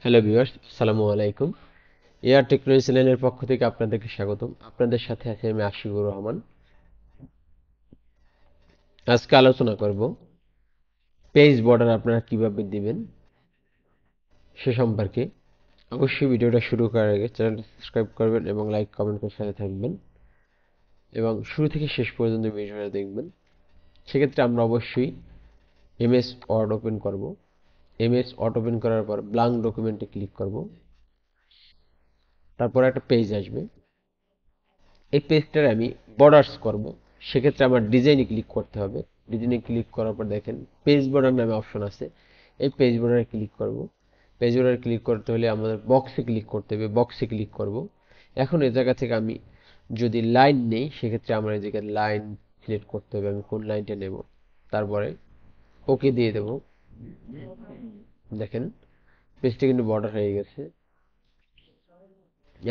Hello viewers, আসসালামু আলাইকুম। AR technology চ্যানেলের পক্ষ থেকে আপনাদেরকে স্বাগতম। আপনাদের সাথে আছি আমি আশিকুর রহমান। আজকে আলোচনা করব পেজ বর্ডার আপনারা কিভাবে দিবেন সে সম্পর্কে। অবশ্যই ভিডিওটা শুরু করার আগে চ্যানেলটা সাবস্ক্রাইব করবেন এবং লাইক কমেন্ট করে সাথে থাকবেন এবং শুরু থেকে শেষ পর্যন্ত ভিডিওটা দেখবেন। সেক্ষেত্রে আমরা অবশ্যই এমএস ওয়ার্ড ওপেন করব। এমএস ওয়ার্ড ওপেন করার পর ব্ল্যাঙ্ক ডকুমেন্টে ক্লিক করব। তারপর একটা পেজ আসবে। এই পেজটার আমি বর্ডার্স করব। সেক্ষেত্রে আমার ডিজাইনে ক্লিক করতে হবে। ডিজাইনে ক্লিক করার পর দেখেন পেজ বর্ডার নামে অপশন আছে। এই পেজ বর্ডারে ক্লিক করব। পেজ বর্ডারে ক্লিক করতে হলে আমাদের বক্সে ক্লিক করতে হবে। বক্সে ক্লিক করব। এখন এই জায়গা থেকে আমি যদি লাইন নেই সেক্ষেত্রে আমার এই জায়গায় লাইন সিলেক্ট করতে হবে, আমি কোন লাইনটা নেব। তারপরে ওকে দিয়ে দেব। দেখেন পেজটা কিন্তু বর্ডার হয়ে গেছে।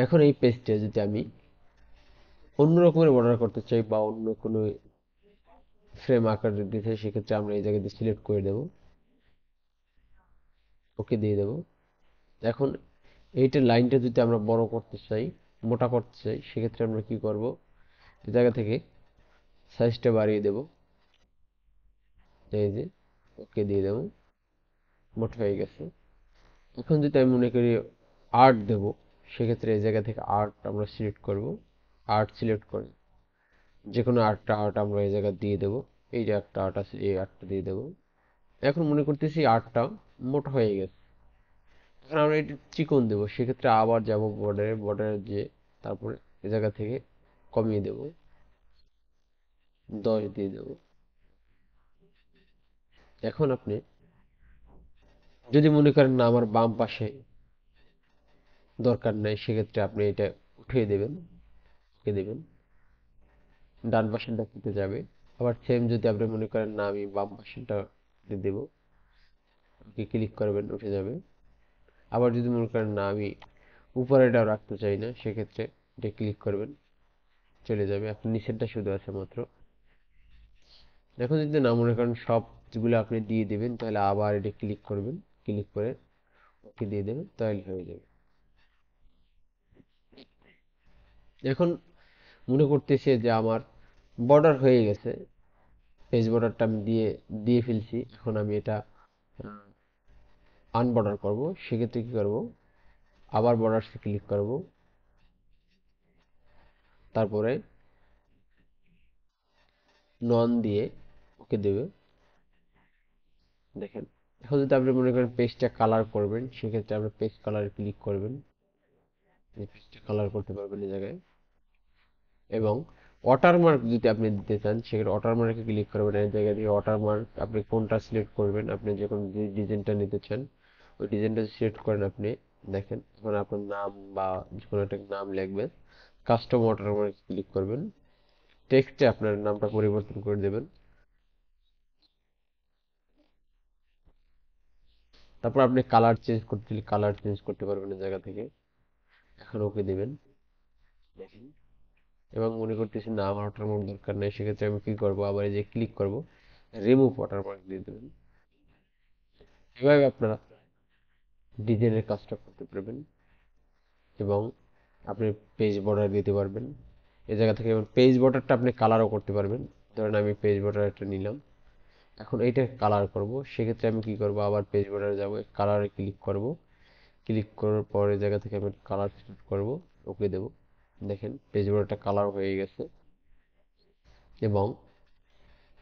এখন এই পেজটা যদি আমি অন্য রকমের বর্ডার করতে চাই বা অন্য কোনো ফ্রেম আকার দিতে চাই সেক্ষেত্রে আমরা এই জায়গাতে সিলেক্ট করে দেব, ওকে দিয়ে দেব। এখন এইটার লাইনটা যদি আমরা বড় করতে চাই, মোটা করতে চাই, সেক্ষেত্রে আমরা কি করব, এই জায়গা থেকে সাইজটা বাড়িয়ে দেব। এই যে ওকে দিয়ে দেব, মোটা হয়ে গেছে। এখন যদি আমি মনে করি আর্ট দেব, সেক্ষেত্রে এই জায়গা থেকে আর্ট আমরা সিলেক্ট করব। আর্ট সিলেক্ট করে যে কোনো আর্ট আমরা এই জায়গায় দিয়ে দেব। এই যে একটা আর্ট আছে, এই আর্টটা দিয়ে দেব। এখন মনে করতেছি আর্টটা মোটা হয়ে গেছে। এখন আমরা এটা চিকন দেবো, সেক্ষেত্রে আবার যাব বর্ডারে যে তারপরে এ জায়গা থেকে কমিয়ে দেব, 10 দিয়ে দেব। এখন আপনি যদি মনে করেন না আমার বাম পাশে দরকার নাই, সেক্ষেত্রে আপনি এটা উঠিয়ে দেবেন, উঠিয়ে দেবেন, ডান পাশেরটা দিতে যাবে। আবার সেম যদি আপনি মনে করেন না আমি বাম পাশেরটা দিয়ে দেবো, ওকে ক্লিক করবেন, উঠে যাবে। আবার যদি মনে করেন না আমি উপরেটাও রাখতে চাই না, সেক্ষেত্রে এটা ক্লিক করবেন, চলে যাবে। এখন নিচেরটা শুধু আছে মাত্র। এখন যদি না মনে করেন সবগুলো আপনি দিয়ে দিবেন, তাহলে আবার এটা ক্লিক করবেন, ক্লিক করে ওকে দিয়ে দেবেন, তাহলে হয়ে যাবে। এখন মনে করতেছে যে আমার বর্ডার হয়ে গেছে, পেজ বর্ডারটা আমি দিয়ে দিয়ে ফেলছি। এখন আমি এটা আনবর্ডার করব। সেক্ষেত্রে কি করব, আবার বর্ডারসে ক্লিক করব, তারপরে নন দিয়ে ওকে দেবে। দেখেন এখন যদি আপনি মনে করেন পেজটা কালার করবেন, সেক্ষেত্রে আপনি পেজ কালারে ক্লিক করবেন, পেজটা কালার করতে পারবেন এই জায়গায়। এবং ওয়াটারমার্ক যদি আপনি দিতে চান, সেক্ষেত্রে ওয়াটারমার্কে ক্লিক করবেন। এই জায়গা থেকে ওয়াটারমার্ক আপনি কোনটা সিলেক্ট করবেন, আপনি যে কোনো ডিজাইনটা নিতে চান ওই ডিজাইনটা সিলেক্ট করেন আপনি। দেখেন এখন আপনার নাম বা যে কোনো একটা নাম লিখবেন, কাস্টম ওয়াটারমার্কে ক্লিক করবেন, টেক্সটে আপনার নামটা পরিবর্তন করে দেবেন। তারপর আপনি কালার চেঞ্জ করতে কালার চেঞ্জ করতে পারবেন এই জায়গা থেকে। এখন ওকে দিবেন, দেখেন। এবং মনে করতেছি না আমার ওয়াটারমার্ক দরকার নেই, সেক্ষেত্রে আমি কি করব, আবার এই যে ক্লিক করব, রিমুভ ওয়াটারমার্ক দিয়ে দেবেন। এভাবে আপনারা ডিজাইনের কাজটা করতে পারবেন এবং আপনি পেজ বর্ডার দিতে পারবেন। এই জায়গা থেকে পেজ বর্ডারটা আপনি কালারও করতে পারবেন। ধরেন আমি পেজ বর্ডার একটা নিলাম, এখন এইটা কালার করব। সেক্ষেত্রে আমি কি করব, আবার পেজ বর্ডারে যাব, কালারে ক্লিক করব। ক্লিক করার পর এই জায়গা থেকে আমি কালার সিলেক্ট করব, ওকে দেব। দেখেন পেজ বর্ডারটা কালার হয়ে গেছে। এবং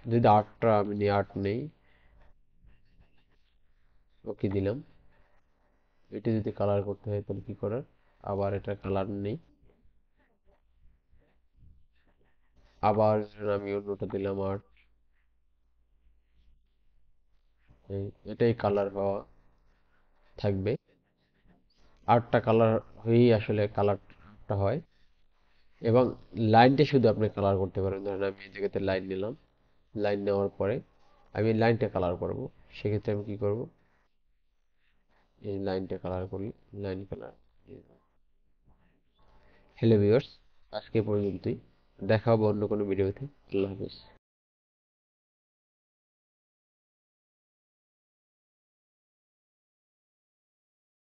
যদি আর্টটা আমি নিই, আর্ট নেই, ওকে দিলাম। এটা যদি কালার করতে হয় তাহলে কি করার, আবার এটা কালার নেই, আবার আমি অন্যটা দিলাম আর্ট। এটাই কালার হওয়া থাকবে। আর্টটা কালার হয়েই আসলে কালারটা হয়। এবং লাইনটা শুধু আপনি কালার করতে পারেন। ধরেন আমি এই জায়গাতে লাইন নিলাম, লাইন নেওয়ার পরে আমি লাইনটা কালার করব। সেক্ষেত্রে আমি কি করব, এই লাইনটা কালার করি, লাইন কালার। হ্যালো ভিউয়ার্স, আজকে পর্যন্তই। দেখা হবে অন্য কোনো ভিডিওতে। আল্লাহ হাফেজ।